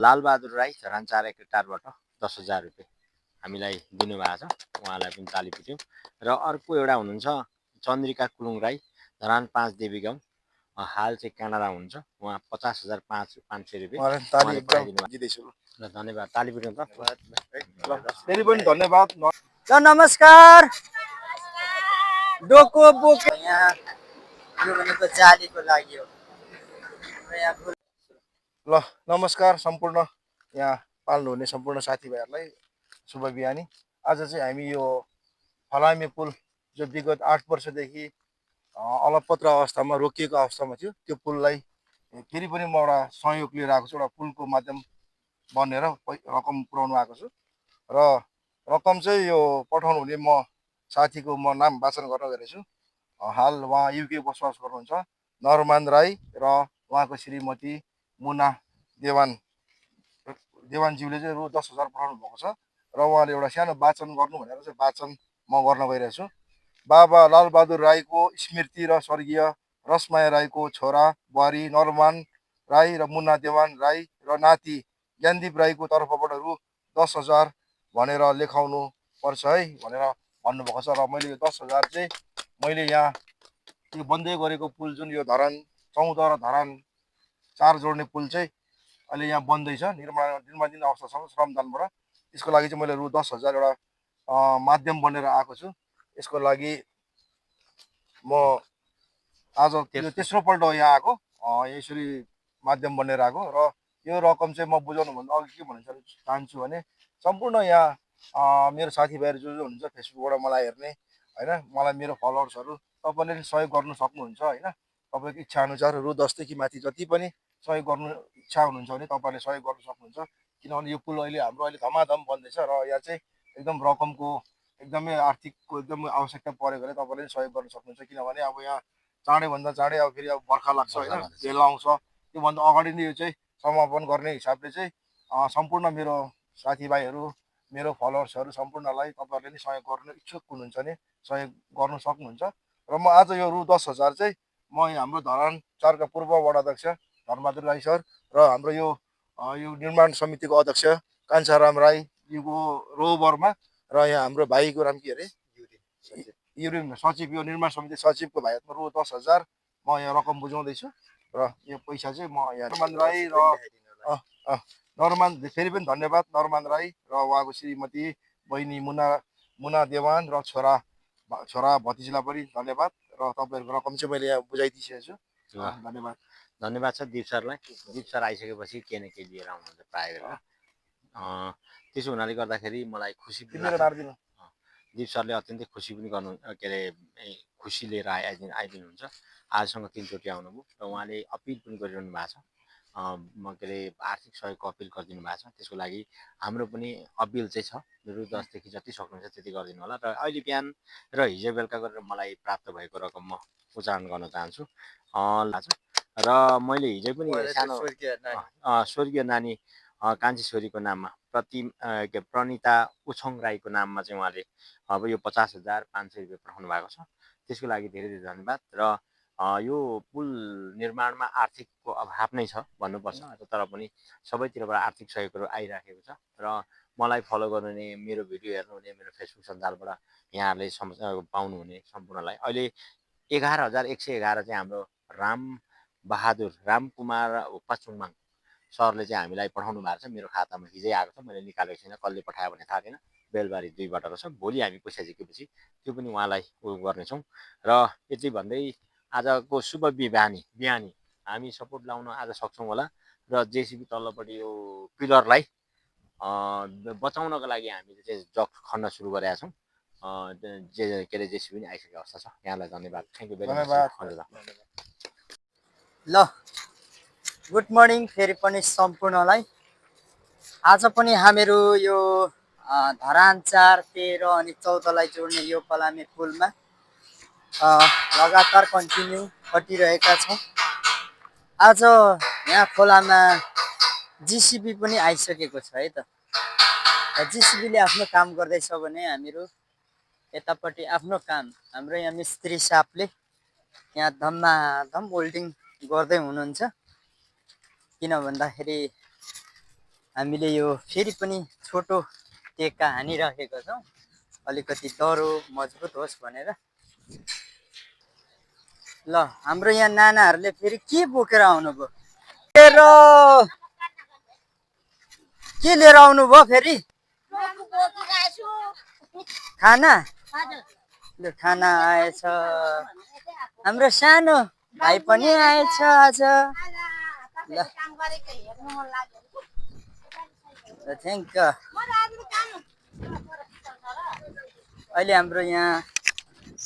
लालबहादुर राई धरान 4 हेक्टेयरबाट 10,000 रुपियाँ हामीलाई दिनुभएको छ, उहाँलाई पनि ताली पिट्यौँ। र अर्को एउटा हुनुहुन्छ चन्द्रिका कुलुङ राई धरान 5 देवी गाउँ, हाल चाहिँ क्यानाडा हुनुहुन्छ, उहाँ 50,500 रुपियाँ उहाँले पठाइदिनु भएको र धन्यवाद। ताली पिट्यौँ त फेरि पनि धन्यवाद। ल नमस्कार। डोको बोके यहाँ यो भनेको जालीको लागि हो। ल नमस्कार सम्पूर्ण यहाँ पाल्नुहुने सम्पूर्ण साथीभाइहरूलाई शुभ बिहानी। आज चाहिँ हामी यो फलामे पुल जो विगत 8 वर्षदेखि अलपत्र अवस्थामा रोकिएको अवस्थामा थियो, त्यो पुललाई फेरि पनि म एउटा सहयोग लिएर आएको छु। एउटा पुलको माध्यम बनेर रकम पुर्याउनु आएको छु र रकम चाहिँ यो पठाउनु हुने म साथीको म नाम वाचन गर्न गएको छु। हाल उहाँ युके बसोबास गर्नुहुन्छ, नरमान राई, र उहाँको श्रीमती मुना देवानज्यूले चाहिँ रु 10,000 पठाउनु भएको छ र उहाँले एउटा सानो वाचन गर्नु भनेर चाहिँ वाचन म गर्न गइरहेको छु। बाबा लालबहादुर राईको स्मृति र स्वर्गीय रसमाया राईको छोरा बुहारी नरमान राई र मुना देवान राई र नाति ज्ञानदीप राईको तर्फबाट रु 10,000 भनेर लेखाउनु पर्छ है भनेर भन्नुभएको छ। र मैले यो 10,000 चाहिँ मैले यहाँ यो बन्दै गरेको पुल जुन यो धरान 14 र धरान 4 जोड्ने पुल चाहिँ अहिले यहाँ बन्दैछ, निर्माणाधीन अवस्थासम्म श्रमदानबाट। त्यसको लागि चाहिँ मैले रु 10,000 एउटा माध्यम बनेर आएको छु। यसको लागि म आज यो तेस्रो पल्ट हो यहाँ आएको, यसरी माध्यम बनेर आएको। र यो रकम चाहिँ म बुझाउनुभन्दा अघि के भन्न चाहन्छु भने सम्पूर्ण यहाँ मेरो साथीभाइहरू जो जो हुनुहुन्छ फेसबुकबाट मलाई हेर्ने होइन, मलाई मेरो फलोवर्सहरू, तपाईँले सहयोग गर्नु सक्नुहुन्छ होइन। तपाईँको इच्छा अनुसार रु 10 देखि माथि जति पनि सहयोग गर्नु इच्छा हुनुहुन्छ भने तपाईँले सहयोग गर्न सक्नुहुन्छ। किनभने यो पुल अहिले हाम्रो अहिले धमाधम बन्दैछ र यहाँ चाहिँ एकदम रकमको एकदमै आर्थिकको एकदमै आवश्यकता पऱ्यो भने तपाईँले सहयोग गर्न सक्नुहुन्छ। किनभने अब यहाँ चाँडैभन्दा चाँडै अब फेरि अब बर्खा लाग्छ होइन, भेल आउँछ, त्योभन्दा अगाडि नै यो चाहिँ समापन गर्ने हिसाबले चाहिँ सम्पूर्ण मेरो साथीभाइहरू, मेरो फलोवर्सहरू सम्पूर्णलाई तपाईँहरूले नि सहयोग गर्न इच्छुक हुनुहुन्छ भने सहयोग गर्न सक्नुहुन्छ। र म आज यो रु 10,000 चाहिँ म हाम्रो धरान 4 का पूर्व वडा अध्यक्ष धर्मबहादुर राई सर र हाम्रो यो निर्माण समितिको अध्यक्ष कान्छाराम राई युको रोबरमा र यहाँ हाम्रो भाइको नाम के अरे युरिन सचिव, यो निर्माण समिति सचिवको भाइमा रु 10,000 म यहाँ रकम बुझाउँदैछु। र यो पैसा चाहिँ म यहाँ नरमान राई र नरमान फेरि पनि धन्यवाद नरमान राई र उहाँको श्रीमती बहिनी मुना देवान र छोरा भतिजीलाई पनि धन्यवाद। र तपाईँहरूको रकम चाहिँ मैले यहाँ बुझाइदिइसकेको छु। धन्यवाद। धन्यवाद छ दिप सरलाई। दिप सर आइसकेपछि के न के लिएर आउनुहुन्छ प्रायः गरेर। त्यसो हुनाले गर्दाखेरि मलाई खुसी पनि लाग्छ। दिप सरले अत्यन्तै खुसी पनि गर्नु के अरे खुसी लिएर आइदिनुहुन्छ। आजसँग 3 चोटि आउनुभयो र उहाँले अपिल पनि गरिरहनु भएको छ, के अरे आर्थिक सहयोगको अपिल गरिदिनु भएको छ। त्यसको लागि हाम्रो पनि अपिल चाहिँ छ, रु 10 देखि जति सक्नुहुन्छ त्यति गरिदिनु होला। र अहिले बिहान र हिजो बेलुका गरेर मलाई प्राप्त भएको रकम म उच्चारण गर्न चाहन्छु। र मैले हिजो पनि सानो स्वर्गीय नानी कान्छी छोरीको नाममा प्रणिता उछङ राईको नाममा चाहिँ उहाँले अब यो 50,500 रुपियाँ पठाउनु भएको छ। त्यसको लागि धेरै धेरै धन्यवाद। र यो पुल निर्माणमा आर्थिकको अभाव नै छ भन्नुपर्छ, तर पनि सबैतिरबाट आर्थिक सहयोगहरू आइराखेको छ। र मलाई फलो गर्नुहुने, मेरो भिडियो हेर्नुहुने, मेरो फेसबुक सञ्जालबाट यहाँहरूले पाउनुहुने सम्पूर्णलाई अहिले 11,111 चाहिँ हाम्रो रामकुमार पाचुङमाङ सरले चाहिँ हामीलाई पठाउनु भएको छ। मेरो खातामा हिजै आएको छ, मैले निकालेको छैन, कसले पठायो भने थाहा छैन। बेलबारी 2बाट रहेछ। भोलि हामी पैसा झिकेपछि त्यो पनि उहाँलाई गर्नेछौँ। र यति भन्दै आजको शुभ बिहानी हामी सपोर्ट लाउन आज सक्छौँ होला। र जेसिबी तल्लोपट्टि यो पिलरलाई बचाउनको लागि हामीले चाहिँ जग खन्न सुरु गरेका छौँ। के अरे जेसिबी पनि आइसकेको अवस्था छ। यहाँलाई धन्यवाद। Thank you very much. ल गुड मर्निङ फेरि पनि सम्पूर्णलाई। आज पनि हामीहरू यो धरान 4, 13 अनि 14लाई जोड्ने यो फलामे पुलमा लगातार कन्टिन्यू खटिरहेका छौँ। आज यहाँ खोलामा जिसिबी पनि आइसकेको छ है त। जिसिबीले आफ्नो काम गर्दैछ भने हामीहरू यतापट्टि आफ्नो काम, हाम्रो यहाँ मिस्त्री साहबले यहाँ धमाधम वेल्डिङ गर्दै हुनुहुन्छ। किन भन्दाखेरि हामीले यो फेरि पनि छोटो टेक्का हानिराखेका छौँ अलिकति दह्रो मजबुत होस् भनेर। ल हाम्रो यहाँ नानाहरूले फेरि के बोकेर आउनुभयो? के लिएर आउनुभयो फेरि? खाना? ल खाना आएछ। हाम्रो सानो भाइ पनि आएछ आज। ल थ्याङ्क यू। अहिले हाम्रो यहाँ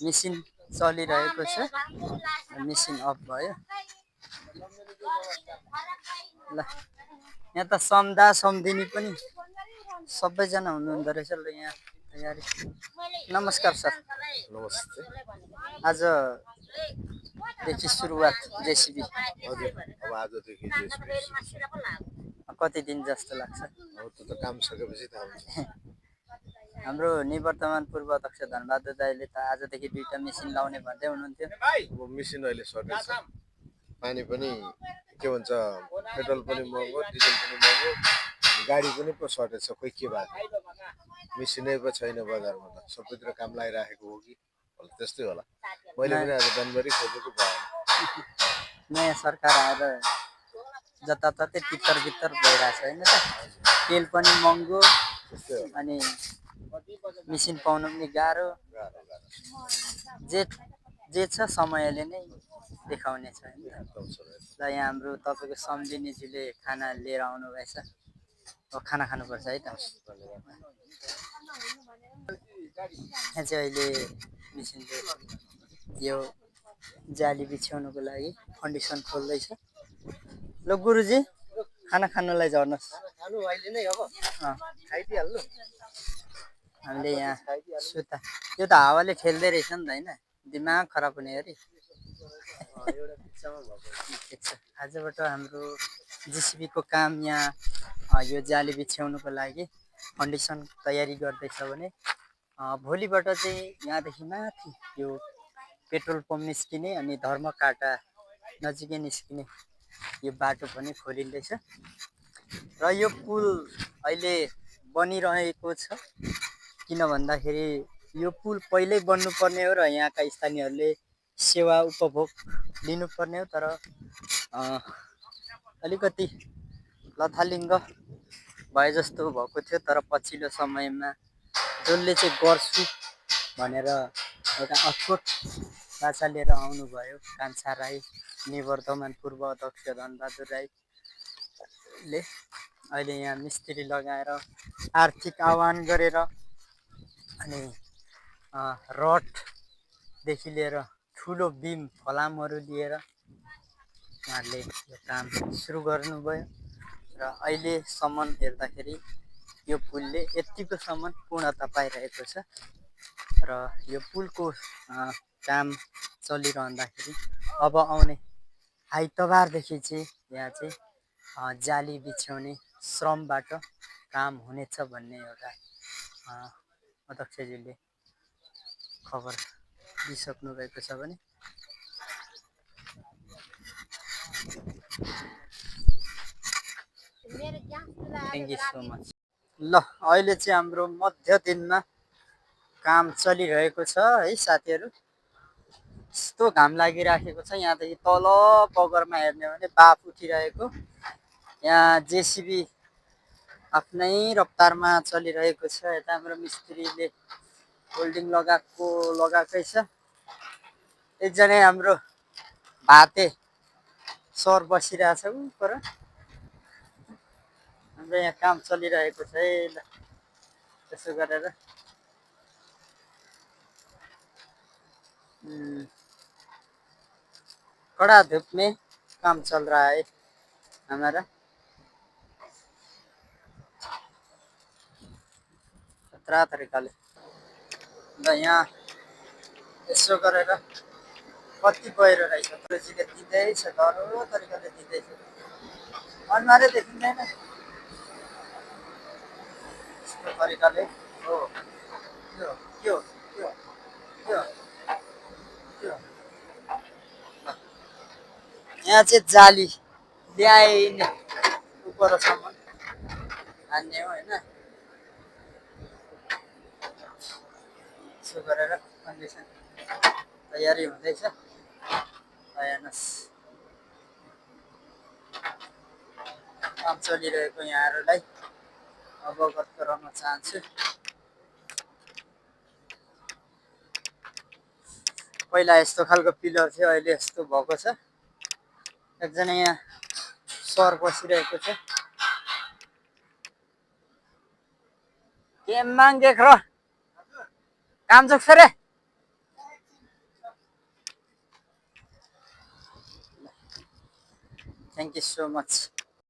मेसिन चलिरहेको छ, मेसिन अफ भयो। ल यहाँ त सम्धा सम्धिनी पनि सबैजना हुनुहुँदो रहेछ। ल यहाँ तयारी। नमस्कार सर। नमस्ते। आजदेखि सुरुवात जेसिबी। हजुर, अब आजदेखि जेसिबी कति दिन जस्तो लाग्छ? अब त्यो त काम सकेपछि थाहा हुन्छ। हाम्रो निवर्तमान पूर्व अध्यक्ष धनबहादुर दाइले त आजदेखि 2टा मेसिन लाउने भन्दै हुनुहुन्थ्यो। अब मेसिन अहिले सर्टेज छ, पानी पनि के भन्छ, पेट्रोल पनि महँगो, डिजल पनि महँगो, गाडी पनि पो सर्टेज छ। खोइ के भएको, मेसिनै पो छैन बजारमा त। सबैतिर काम लागिराखेको हो कि त्यस्तै होला। मैले पनि आज दिनभरि खोजेको भएन। नयाँ सरकार आएर जताततै तितर बितर भइरहेछ होइन त। तेल पनि महँगो अनि मेसिन पाउनु पनि गाह्रो। जे छ समयले नै देखाउने छ होइन। ल यहाँ हाम्रो तपाईँको सम्झिनीजीले खाना लिएर आउनु भएछ। खाना खानुपर्छ है त। यहाँ चाहिँ अहिले मेसिनले यो जाली बिछ्याउनुको लागि कन्डिसन खोल्दैछ। ल गुरुजी खाना खानुलाई झर्नुहोस्। हामीले यहाँ सुता, यो त हावाले खेल्दै रहेछ नि त होइन, दिमाग खराब हुने गरी। ठिक छ, आजबाट हाम्रो जेसिबीको काम यहाँ यो जाली बिछ्याउनुको लागि कन्डिसन तयारी गर्दैछ भने भोलिबाट चाहिँ यहाँदेखि माथि यो पेट्रोल पम्प निस्किने अनि धर्मकाटा नजिकै निस्किने यो बाटो पनि खोलिँदैछ। र यो पुल अहिले बनिरहेको छ, किन भन्दाखेरि यो पुल पहिल्यै बन्नुपर्ने हो र यहाँका स्थानीयहरूले सेवा उपभोग लिनुपर्ने हो। तर अलिकति लथालिङ्ग भए जस्तो भएको थियो। तर पछिल्लो समयमा जसले चाहिँ गर्छु भनेर एउटा अठोट बाचा लिएर आउनुभयो, कान्छा राई, निवर्तमान पूर्व अध्यक्ष धनबहादुर राईले अहिले यहाँ मिस्त्री लगाएर आर्थिक आह्वान गरेर अनि रडदेखि लिएर ठुलो बिम फलामहरू लिएर उहाँहरूले यो काम सुरु गर्नुभयो। र अहिलेसम्म हेर्दाखेरि यो पुलले यत्तिकोसम्म पूर्णता पाइरहेको छ। र यो पुलको काम चलिरहँदाखेरि अब आउने आइतबारदेखि चाहिँ यहाँ चाहिँ जाली बिछ्याउने श्रमबाट काम हुनेछ भन्ने एउटा अध्यक्षजीले खबर दिइसक्नु भएको छ भने थ्याङ्क यू सो मच। ल अहिले चाहिँ हाम्रो मध्य दिनमा काम चलिरहेको छ है साथीहरू। यस्तो घाम लागिराखेको छ, यहाँदेखि तल बगरमा हेर्ने हो भने बाफ उठिरहेको। यहाँ जेसिबी आफ्नै रफ्तारमा चलिरहेको छ। यता हाम्रो मिस्त्रीले होल्डिङ लगाएकै छ। एकजना हाम्रो भाते सर बसिरहेछ उ पर। हाम्रो यहाँ काम चलिरहेको छ है। ल त्यसो गरेर कड़ा धूप में काम चल रहा है हमारा। खतरा तरिकाले ल यहाँ यसो गरेर कति पहिरो रहेछ तुलसीले दिँदैछ, डह्रो तरिकाले दिँदैछ, अनुहारै देखिँदैन यस्तो तरिकाले। हो के हो यहाँ चाहिँ जाली ल्याइने उपरसम्म हान्ने हो होइन यसो गरेर कन्डिसन तयारी हुँदैछ हेर्नुहोस् काम चलिरहेको यहाँहरूलाई अवगत गराउन चाहन्छु पहिला यस्तो खालको पिलर थियो अहिले यस्तो भएको छ एकजना यहाँ सर बसिरहेको छ के मागे खर काम जोक्छ रे थ्याङ्क यू सो मच